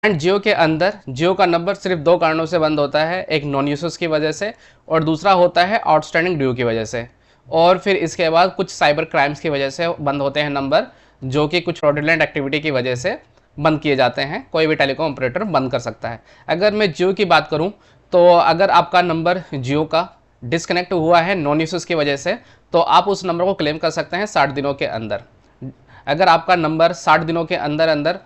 And जियो के अंदर जियो का नंबर सिर्फ दो कारणों से बंद होता है, एक नॉन यूजर्स की वजह से और दूसरा होता है आउटस्टैंडिंग ड्यू की वजह से। और फिर इसके बाद कुछ साइबर क्राइम्स की वजह से बंद होते हैं नंबर, जो कि कुछ फ्रॉडुलेंट एक्टिविटी की वजह से बंद किए जाते हैं। कोई भी टेलीकॉम ऑपरेटर बंद कर सकता है। अगर मैं जियो की बात करूं तो अगर आपका नंबर जियो का डिस्कनेक्ट हुआ है नॉन यूजर्स की वजह से, तो आप उस नंबर को क्लेम कर सकते हैं 60 दिनों के अंदर। अगर आपका नंबर 60 दिनों के अंदर अंदर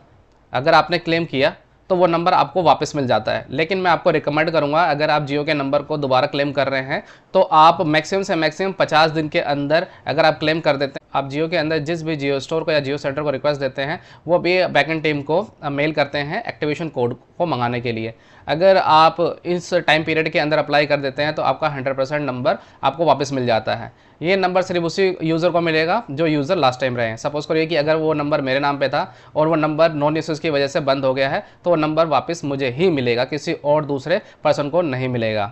अगर आपने क्लेम किया तो वो नंबर आपको वापस मिल जाता है। लेकिन मैं आपको रिकमेंड करूंगा, अगर आप जियो के नंबर को दोबारा क्लेम कर रहे हैं तो आप मैक्सिमम से मैक्सिमम 50 दिन के अंदर अगर आप क्लेम कर देते हैं, आप जियो के अंदर जिस भी जियो स्टोर को या जियो सेंटर को रिक्वेस्ट देते हैं, वो भी बैकएंड टीम को मेल करते हैं एक्टिवेशन कोड को मंगाने के लिए। अगर आप इस टाइम पीरियड के अंदर अप्लाई कर देते हैं तो आपका 100% नंबर आपको वापस मिल जाता है। ये नंबर सिर्फ उसी यूज़र को मिलेगा जो यूज़र लास्ट टाइम रहे हैं। सपोज करिए कि अगर वो नंबर मेरे नाम पे था और वो नंबर नॉन यूसेज की वजह से बंद हो गया है, तो वो नंबर वापस मुझे ही मिलेगा, किसी और दूसरे पर्सन को नहीं मिलेगा।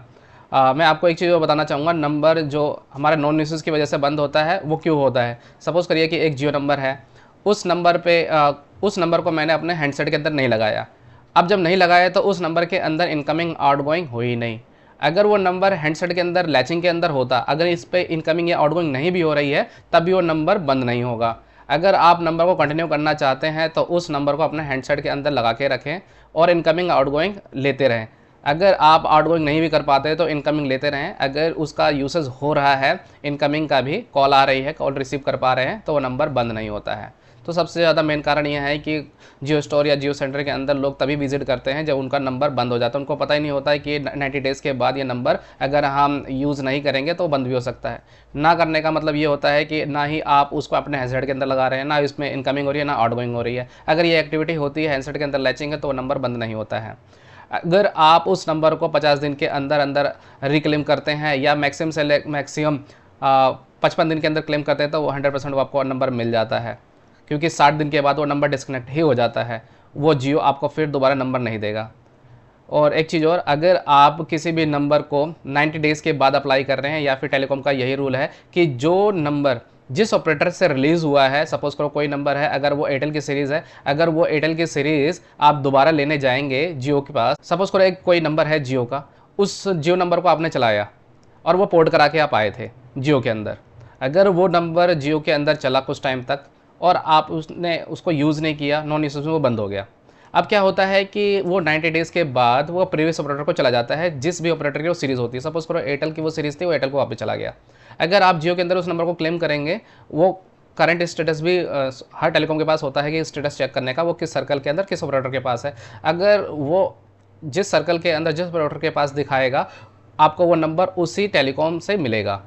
मैं आपको एक चीज़ और बताना चाहूँगा, नंबर जो हमारे नॉन यूसेज की वजह से बंद होता है वो क्यों होता है। सपोज़ करिए कि एक जियो नंबर है, उस नंबर को मैंने अपने हैंडसेट के अंदर नहीं लगाया। अब जब नहीं लगाया तो उस नंबर के अंदर इनकमिंग आउटगोइंग हुई नहीं। अगर वो नंबर हैंडसेट के अंदर लैचिंग के अंदर होता, अगर इस पे इनकमिंग या आउटगोइंग नहीं भी हो रही है, तब भी वो नंबर बंद नहीं होगा। अगर आप नंबर को कंटिन्यू करना चाहते हैं तो उस नंबर को अपने हैंडसेट के अंदर लगा के रखें और इनकमिंग आउटगोइंग लेते रहें। अगर आप आउटगोइंग नहीं भी कर पाते तो इनकमिंग लेते रहें। अगर उसका यूसेज हो रहा है, इनकमिंग का भी कॉल आ रही है, कॉल रिसीव कर पा रहे हैं, तो वो नंबर बंद नहीं होता है। तो सबसे ज़्यादा मेन कारण यह है कि जियो स्टोर या जियो सेंटर के अंदर लोग तभी विजिट करते हैं जब उनका नंबर बंद हो जाता है। उनको पता ही नहीं होता है कि 90 डेज़ के बाद ये नंबर अगर हम यूज़ नहीं करेंगे तो बंद भी हो सकता है। ना करने का मतलब ये होता है कि ना ही आप उसको अपने हैंडसेट के अंदर लगा रहे हैं, ना इसमें इनकमिंग हो रही है, ना आउटगोइंग हो रही है। अगर ये एक्टिविटी होती है हैंडसेट के अंदर लैचिंग है तो वो नंबर बंद नहीं होता है। अगर आप उस नंबर को 50 दिन के अंदर अंदर रिक्लेम करते हैं या मैक्सिमम से मैक्सिमम 55 दिन के अंदर क्लेम करते हैं तो वो 100% आपको नंबर मिल जाता है, क्योंकि 60 दिन के बाद वो नंबर डिस्कनेक्ट ही हो जाता है। वो जियो आपको फिर दोबारा नंबर नहीं देगा। और एक चीज़ और, अगर आप किसी भी नंबर को 90 डेज़ के बाद अप्लाई कर रहे हैं, या फिर टेलीकॉम का यही रूल है कि जो नंबर जिस ऑपरेटर से रिलीज़ हुआ है, सपोज करो कोई नंबर है, अगर वो एयरटेल की सीरीज़ है, अगर वो एयरटेल की सीरीज़ आप दोबारा लेने जाएंगे जियो के पास, सपोज करो एक कोई नंबर है जियो का, उस जियो नंबर को आपने चलाया और वो पोर्ट करा के आप आए थे जियो के अंदर। अगर वो नंबर जियो के अंदर चला कुछ टाइम तक और आप उसने उसको यूज़ नहीं किया, नॉन यूज में वो बंद हो गया। अब क्या होता है कि वो 90 डेज़ के बाद वो प्रीवियस ऑपरेटर को चला जाता है, जिस भी ऑपरेटर की वो सीरीज़ होती है। सपोज करो एयरटेल की वो सीरीज़ थी, वो एयरटेल को वापस चला गया। अगर आप जियो के अंदर उस नंबर को क्लेम करेंगे, वो करंट स्टेटस भी हर टेलीकॉम के पास होता है कि स्टेटस चेक करने का वो किस सर्कल के अंदर किस ऑपरेटर के पास है। अगर वो जिस सर्कल के अंदर जिस ऑपरेटर के पास दिखाएगा, आपको वो नंबर उसी टेलीकॉम से मिलेगा।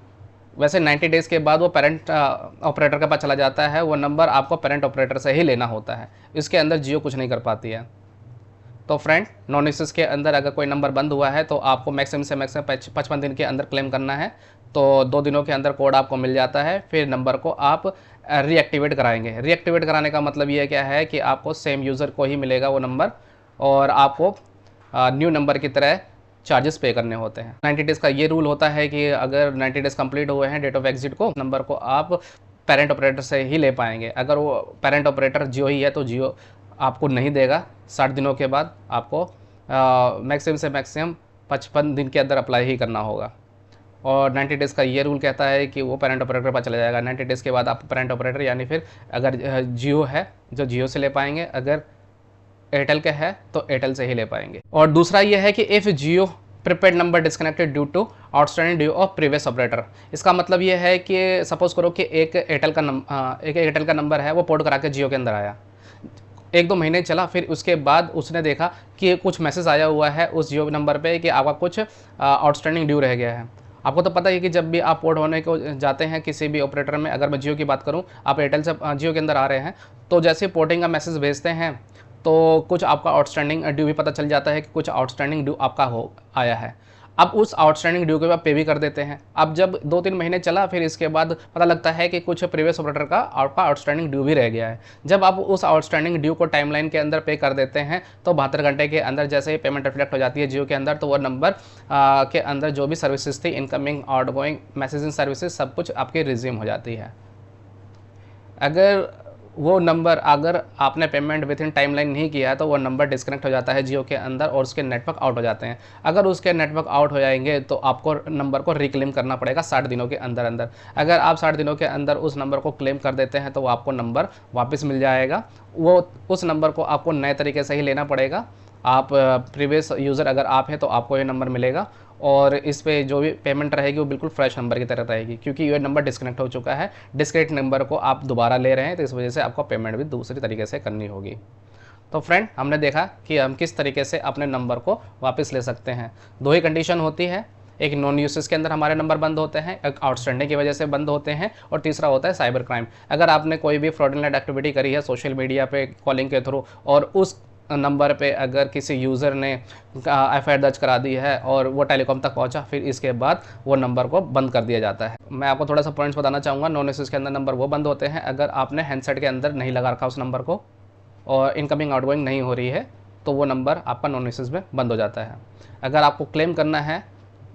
वैसे 90 डेज़ के बाद वो पेरेंट ऑपरेटर के पास चला जाता है, वो नंबर आपको पेरेंट ऑपरेटर से ही लेना होता है। इसके अंदर जियो कुछ नहीं कर पाती है। तो फ्रेंड, नॉन यूसेज के अंदर अगर कोई नंबर बंद हुआ है तो आपको मैक्सिमम से मैक्सिमम 55 दिन के अंदर क्लेम करना है। तो 2 दिनों के अंदर कोड आपको मिल जाता है, फिर नंबर को आप रीएक्टिवेट कराएंगे। रीएक्टिवेट कराने का मतलब ये क्या है कि आपको सेम यूज़र को ही मिलेगा वो नंबर, और आपको न्यू नंबर की तरह चार्जेस पे करने होते हैं। 90 डेज़ का ये रूल होता है कि अगर 90 डेज़ कंप्लीट हुए हैं डेट ऑफ एग्जिट को, नंबर को आप पेरेंट ऑपरेटर से ही ले पाएंगे। अगर वो पेरेंट ऑपरेटर जियो ही है तो जियो आपको नहीं देगा। 60 दिनों के बाद आपको मैक्सिमम से मैक्सिमम 55 दिन के अंदर अप्लाई ही करना होगा। और 90 डेज़ का ये रूल कहता है कि वो पेरेंट ऑपरेटर के पास चला जाएगा। 90 डेज़ के बाद आप पेरेंट ऑपरेटर, यानी फिर अगर जियो है जो जियो से ले पाएंगे, अगर एयरटेल का है तो एयरटेल से ही ले पाएंगे। और दूसरा ये है कि if Jio prepaid number disconnected due to outstanding due of previous operator. इसका मतलब ये है कि सपोज करो कि एक एयरटेल का नंबर है, वो पोर्ट करा के जियो के अंदर आया, 1-2 महीने चला, फिर उसके बाद उसने देखा कि कुछ मैसेज आया हुआ है उस जियो नंबर पे कि आपका कुछ आउटस्टैंडिंग ड्यू रह गया है। आपको तो पता ही है कि जब भी आप पोर्ट होने को जाते हैं किसी भी ऑपरेटर में, अगर मैं जियो की बात करूं, आप एयरटेल से जियो के अंदर आ रहे हैं, तो जैसे पोर्टिंग का मैसेज भेजते हैं तो कुछ आपका आउटस्टैंडिंग ड्यू भी पता चल जाता है कि कुछ आउटस्टैंडिंग ड्यू आपका हो आया है। अब उस आउटस्टैंडिंग ड्यू के बाद पे भी कर देते हैं। अब जब 2-3 महीने चला, फिर इसके बाद पता लगता है कि कुछ प्रीवियस ऑपरेटर का आपका आउटस्टैंडिंग ड्यू भी रह गया है। जब आप उस आउटस्टैंडिंग ड्यू को टाइमलाइन के अंदर पे कर देते हैं तो 72 घंटे के अंदर जैसे ही पेमेंट रिफ्लेक्ट हो जाती है जियो के अंदर, तो वो नंबर के अंदर जो भी सर्विसेज थी, इनकमिंग आउटगोइंग मैसेजिंग सर्विसेज, सब कुछ आपकी रिज्यूम हो जाती है। अगर वो नंबर अगर आपने पेमेंट विद इन टाइमलाइन नहीं किया है तो वो नंबर डिस्कनेक्ट हो जाता है जियो के अंदर और उसके नेटवर्क आउट हो जाते हैं। अगर उसके नेटवर्क आउट हो जाएंगे तो आपको नंबर को रिक्लेम करना पड़ेगा 60 दिनों के अंदर अंदर। अगर आप 60 दिनों के अंदर उस नंबर को क्लेम कर देते हैं तो वो आपको नंबर वापस मिल जाएगा। वो उस नंबर को आपको नए तरीके से ही लेना पड़ेगा। आप प्रीवियस यूज़र अगर आप हैं तो आपको ये नंबर मिलेगा और इस पे जो भी पेमेंट रहेगी वो बिल्कुल फ्रेश नंबर की तरह रहेगी, क्योंकि ये नंबर डिस्कनेक्ट हो चुका है। डिस्कनेक्ट नंबर को आप दोबारा ले रहे हैं तो इस वजह से आपको पेमेंट भी दूसरी तरीके से करनी होगी। तो फ्रेंड, हमने देखा कि हम किस तरीके से अपने नंबर को वापस ले सकते हैं। दो ही कंडीशन होती है, एक नॉन यूसेज के अंदर हमारे नंबर बंद होते हैं, एक आउटस्टैंडिंग की वजह से बंद होते हैं, और तीसरा होता है साइबर क्राइम। अगर आपने कोई भी फ्रॉडलेंट एक्टिविटी करी है सोशल मीडिया पे कॉलिंग के थ्रू और उस नंबर पे अगर किसी यूज़र ने एफआईआर दर्ज करा दी है और वो टेलीकॉम तक पहुंचा, फिर इसके बाद वो नंबर को बंद कर दिया जाता है। मैं आपको थोड़ा सा पॉइंट्स बताना चाहूँगा। नॉन यूसेज के अंदर नंबर वो बंद होते हैं अगर आपने हैंडसेट के अंदर नहीं लगा रखा उस नंबर को और इनकमिंग आउटगोइंग नहीं हो रही है तो वो नंबर आपका नॉन यूसेज में बंद हो जाता है। अगर आपको क्लेम करना है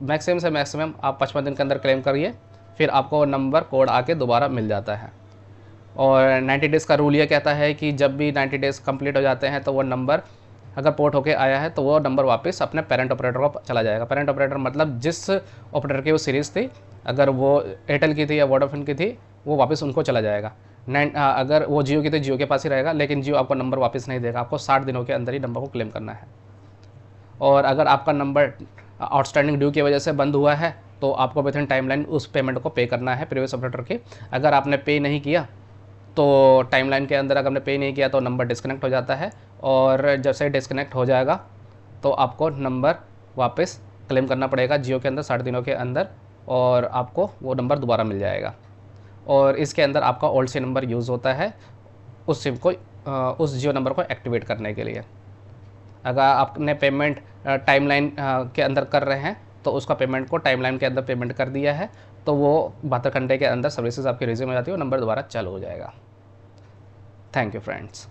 मैक्सिमम से मैक्सिमम आप 55 दिन के अंदर क्लेम करिए, फिर आपको नंबर कोड आके दोबारा मिल जाता है। और 90 डेज़ का रूल ये कहता है कि जब भी 90 डेज़ कंप्लीट हो जाते हैं तो वो नंबर अगर पोर्ट होके आया है तो वो नंबर वापस अपने पेरेंट ऑपरेटर को चला जाएगा। पेरेंट ऑपरेटर मतलब जिस ऑपरेटर की वो सीरीज़ थी, अगर वो एयरटेल की थी या वोडाफोन की थी, वो वापस उनको चला जाएगा। अगर वो जियो की थी, जियो के पास ही रहेगा, लेकिन जियो आपको नंबर वापस नहीं देगा। आपको 60 दिनों के अंदर ही नंबर को क्लेम करना है। और अगर आपका नंबर आउटस्टैंडिंग ड्यू की वजह से बंद हुआ है तो आपको विद इन टाइमलाइन उस पेमेंट को पे करना है प्रीवियस ऑपरेटर की। अगर आपने पे नहीं किया तो टाइमलाइन के अंदर अगर आपने पे नहीं किया तो नंबर डिस्कनेक्ट हो जाता है, और जब से डिस्कनेक्ट हो जाएगा तो आपको नंबर वापस क्लेम करना पड़ेगा जियो के अंदर 60 दिनों के अंदर, और आपको वो नंबर दोबारा मिल जाएगा। और इसके अंदर आपका ओल्ड सिम नंबर यूज़ होता है उस सिम को उस जियो नंबर को एक्टिवेट करने के लिए। अगर आपने पेमेंट टाइमलाइन के अंदर कर रहे हैं तो उसका पेमेंट को टाइमलाइन के अंदर पेमेंट कर दिया है तो वो 72 घंटे के अंदर सर्विसेज आपकी रिज्यूम हो जाती है और नंबर दोबारा चालू हो जाएगा। Thank you friends.